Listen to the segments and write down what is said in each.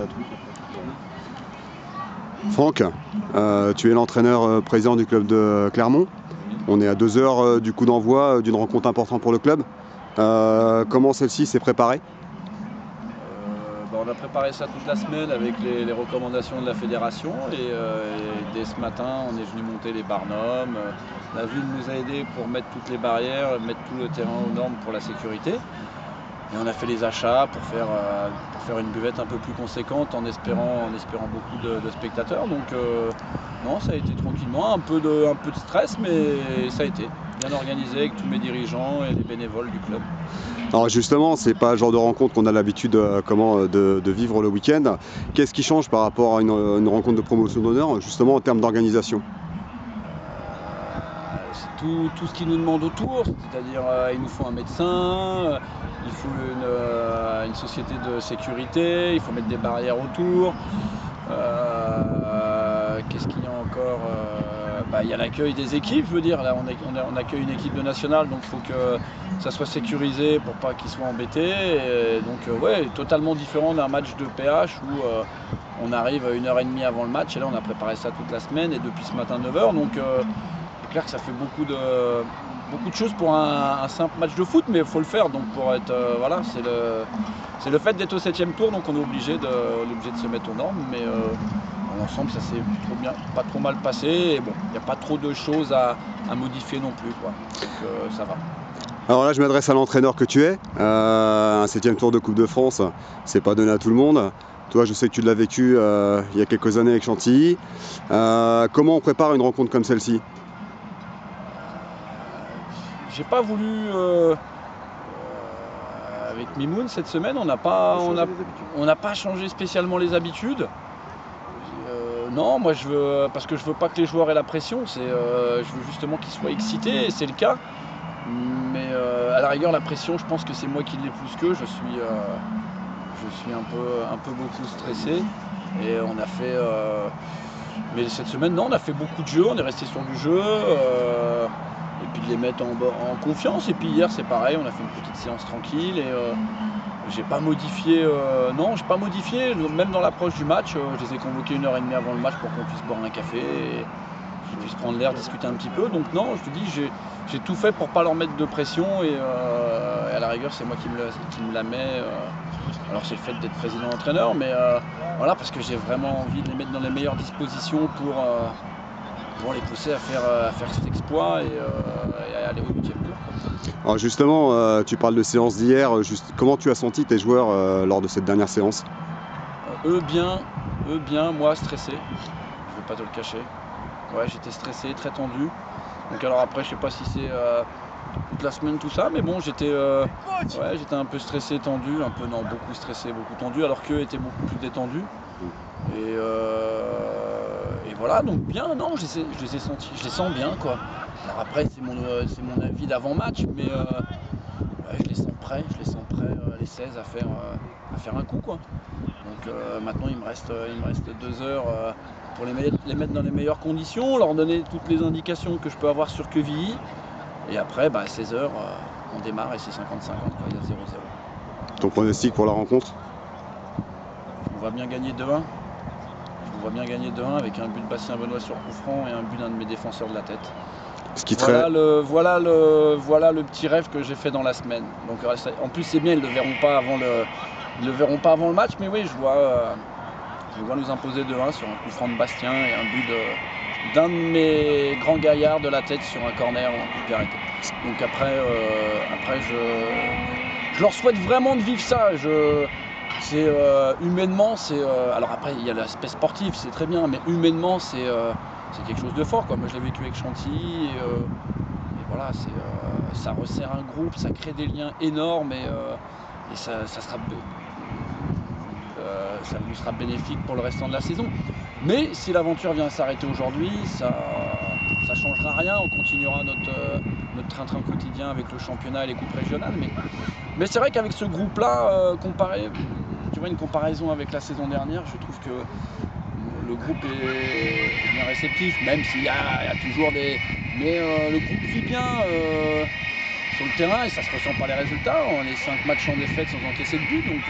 truc. Franck, tu es l'entraîneur président du club de Clermont. On est à 2 heures du coup d'envoi d'une rencontre importante pour le club. Comment celle-ci s'est préparée? On a préparé ça toute la semaine avec les recommandations de la fédération et dès ce matin on est venu monter les barnums. La ville nous a aidés pour mettre toutes les barrières, mettre tout le terrain aux normes pour la sécurité. Et on a fait les achats pour faire une buvette un peu plus conséquente en espérant beaucoup de spectateurs. Donc non, ça a été tranquillement, un peu de stress, mais ça a été bien organisé avec tous mes dirigeants et les bénévoles du club. Alors justement, c'est pas le genre de rencontre qu'on a l'habitude de vivre le week-end. Qu'est-ce qui change par rapport à une rencontre de promotion d'honneur, justement en termes d'organisation? C'est tout ce qui nous demande autour, c'est-à-dire il nous faut un médecin, il faut une société de sécurité, il faut mettre des barrières autour. Qu'est-ce qu'il y a encore? Il y a l'accueil des équipes, je veux dire, là on accueille une équipe de nationale, donc il faut que ça soit sécurisé pour pas qu'ils soient embêtés. Et donc ouais, totalement différent d'un match de PH où on arrive 1h30 avant le match, et là on a préparé ça toute la semaine et depuis ce matin 9h, donc c'est clair que ça fait beaucoup de choses pour un simple match de foot, mais il faut le faire, donc pour être voilà, c'est le fait d'être au 7e tour, donc on est obligé de se mettre aux normes, mais dans l'ensemble ça s'est pas trop mal passé, et bon, il n'y a pas trop de choses à modifier non plus, quoi. Donc ça va. Alors là je m'adresse à l'entraîneur que tu es, un 7e tour de Coupe de France, c'est pas donné à tout le monde. Toi, je sais que tu l'as vécu il y a quelques années avec Chantilly. Comment on prépare une rencontre comme celle-ci? J'ai pas voulu avec Mimoun cette semaine, on n'a pas changé spécialement les habitudes. Non, moi parce que je veux pas que les joueurs aient la pression, je veux justement qu'ils soient excités, et c'est le cas. Mais à la rigueur, la pression, je pense que c'est moi qui l'ai plus qu'eux. Je suis un peu beaucoup stressé, et on a fait. Mais cette semaine, non, on a fait beaucoup de jeux, on est resté sur du jeu. Et puis de les mettre en confiance. Et puis hier c'est pareil, on a fait une petite séance tranquille, et j'ai pas modifié, non, j'ai pas modifié, même dans l'approche du match, je les ai convoqués 1h30 avant le match pour qu'on puisse boire un café et qu'ils puissent prendre l'air, discuter un petit peu. Donc non, je te dis, j'ai tout fait pour pas leur mettre de pression, et à la rigueur c'est moi qui me la met. Alors c'est le fait d'être président-entraîneur, mais voilà, parce que j'ai vraiment envie de les mettre dans les meilleures dispositions pour les pousser à faire cet exploit et à aller au 8e tour. Alors justement, tu parles de séance d'hier, comment tu as senti tes joueurs lors de cette dernière séance? Eux bien, moi stressé, je vais pas te le cacher. Ouais, j'étais stressé, très tendu. Donc alors après, je sais pas si c'est toute la semaine tout ça, mais bon, j'étais un peu stressé, tendu, beaucoup stressé, beaucoup tendu, alors qu'eux étaient beaucoup plus détendus. Et voilà, donc bien, non, je les ai sentis, je les sens bien, quoi. Alors après, c'est mon avis d'avant-match, mais ouais, je les sens prêts, les 16 à faire un coup, quoi. Donc maintenant, il me reste 2 heures pour les mettre dans les meilleures conditions, leur donner toutes les indications que je peux avoir sur Quevilly. Et après, à 16 heures, on démarre et c'est 50-50, quoi, il y a 0-0. Ton pronostic pour la rencontre? On va bien gagner 2-1. On va bien gagner 2-1 avec un but de Bastien Benoît sur coup franc et un but d'un de mes défenseurs de la tête. Voilà le petit rêve que j'ai fait dans la semaine. Donc en plus c'est bien, ils ne le verront pas avant le match, mais oui, je vois nous imposer 2-1 sur un coup franc de Bastien et un but d'un de mes grands gaillards de la tête sur un corner ou un coup de pied arrêté. Donc après je leur souhaite vraiment de vivre ça. Humainement, alors après il y a l'aspect sportif, c'est très bien, mais humainement c'est quelque chose de fort, quoi. Moi je l'ai vécu avec Chantilly, et voilà, ça resserre un groupe, ça crée des liens énormes, et ça nous sera bénéfique pour le restant de la saison. Mais si l'aventure vient à s'arrêter aujourd'hui, ça changera rien, on continuera notre train-train quotidien avec le championnat et les coupes régionales, mais c'est vrai qu'avec ce groupe-là, tu vois, une comparaison avec la saison dernière, je trouve que le groupe est bien réceptif, même s'il y a toujours des... Mais le groupe vit bien sur le terrain, et ça se ressent par les résultats. On est 5 matchs en défaite sans encaisser de but, donc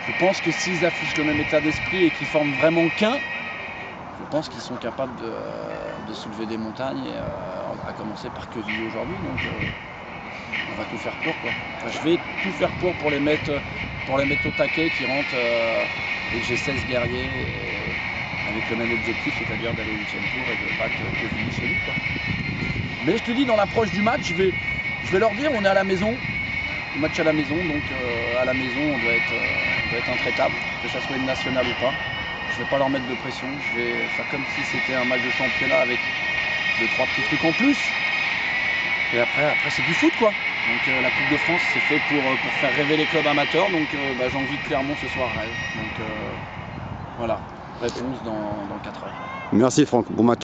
Je pense que s'ils affichent le même état d'esprit et qu'ils forment vraiment qu'un, je pense qu'ils sont capables de soulever des montagnes, et, à commencer par Quevilly aujourd'hui. Donc on va tout faire pour, quoi. Enfin, je vais tout faire pour les mettre au taquet, qui rentrent, et que j'ai 16 guerriers avec le même objectif, c'est-à-dire d'aller au 8e tour et de battre Quevilly chez nous, quoi. Mais je te dis, dans l'approche du match, je vais leur dire, on est à la maison, le match à la maison, donc à la maison on doit être intraitable, que ça soit une nationale ou pas. Je ne vais pas leur mettre de pression, je vais faire comme si c'était un match de championnat avec 2-3 petits trucs en plus. Et après c'est du foot, quoi. Donc la Coupe de France, c'est fait pour faire rêver les clubs amateurs, donc j'ai envie que Clermont ce soir rêve. Donc voilà, réponse dans 4 heures. Merci Franck, bon match.